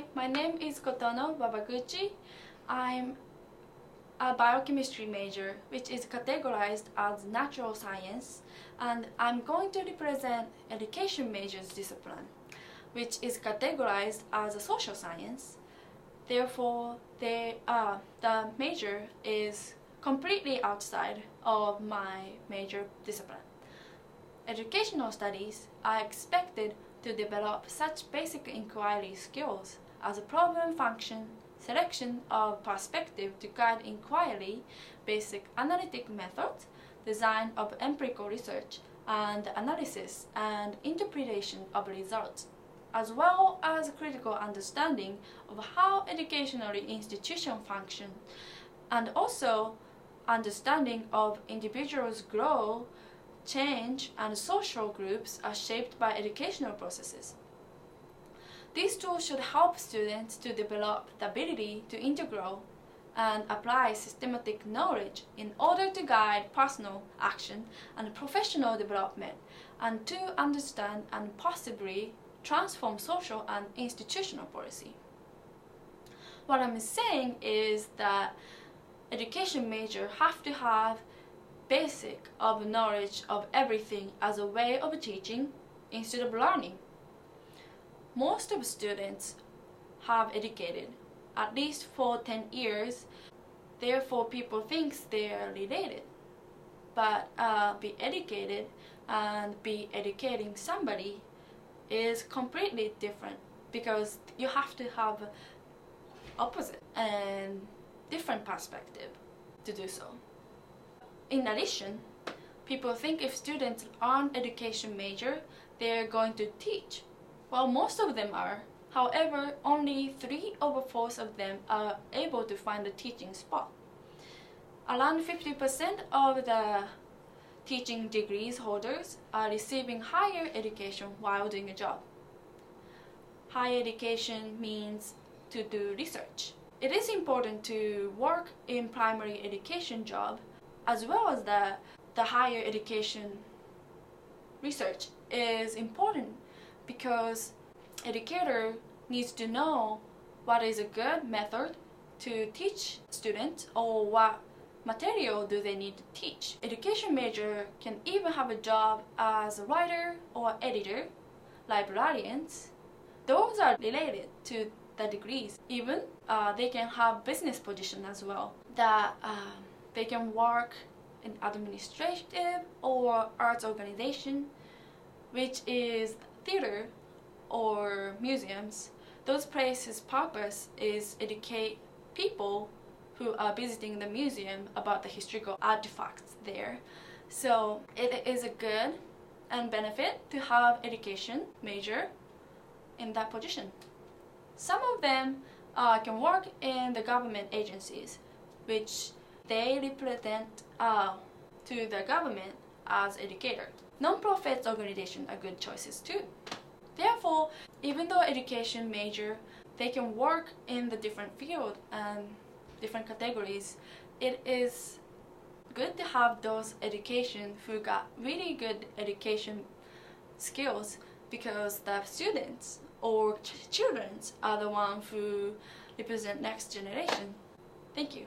Hi, my name is Kotono Babaguchi. I'm a biochemistry major, which is categorized as natural science, and I'm going to represent education major's discipline, which is categorized as a social science. Therefore, the major is completely outside of my major discipline. Educational studies are expected to develop such basic inquiry skills as problem function, selection of perspective to guide inquiry, basic analytic methods, design of empirical research, and analysis and interpretation of results, as well as critical understanding of how educational institutions function, and also understanding of individuals' growth, change, and social groups are shaped by educational processes. These tools should help students to develop the ability to integrate and apply systematic knowledge in order to guide personal action and professional development, and to understand and possibly transform social and institutional policy. What I'm saying is that education majors have to have basic of knowledge of everything as a way of teaching instead of learning. Most of students have educated at least for 10 years, therefore people think they are related. But be educated and be educating somebody is completely different, because you have to have opposite and different perspective to do so. In addition, people think if students aren't education major, they're going to teach. Well, most of them are. However, only 3 over 4 of them are able to find a teaching spot. Around 50% of the teaching degrees holders are receiving higher education while doing a job. Higher education means to do research. It is important to work in primary education job as well as the higher education research is important, because educator needs to know what is a good method to teach students or what material do they need to teach. Education major can even have a job as a writer or editor, librarians. Those are related to the degrees. Even they can have business position as well. They can work in administrative or arts organization, which is theater or museums. Those places' purpose is educate people who are visiting the museum about the historical artifacts there. So it is a good and benefit to have education major in that position. Some of them can work in the government agencies, which they represent to the government as educator. Non-profit organizations are good choices too. Therefore, even though education major, they can work in the different field and different categories, it is good to have those education who got really good education skills, because the students or children are the ones who represent next generation. Thank you.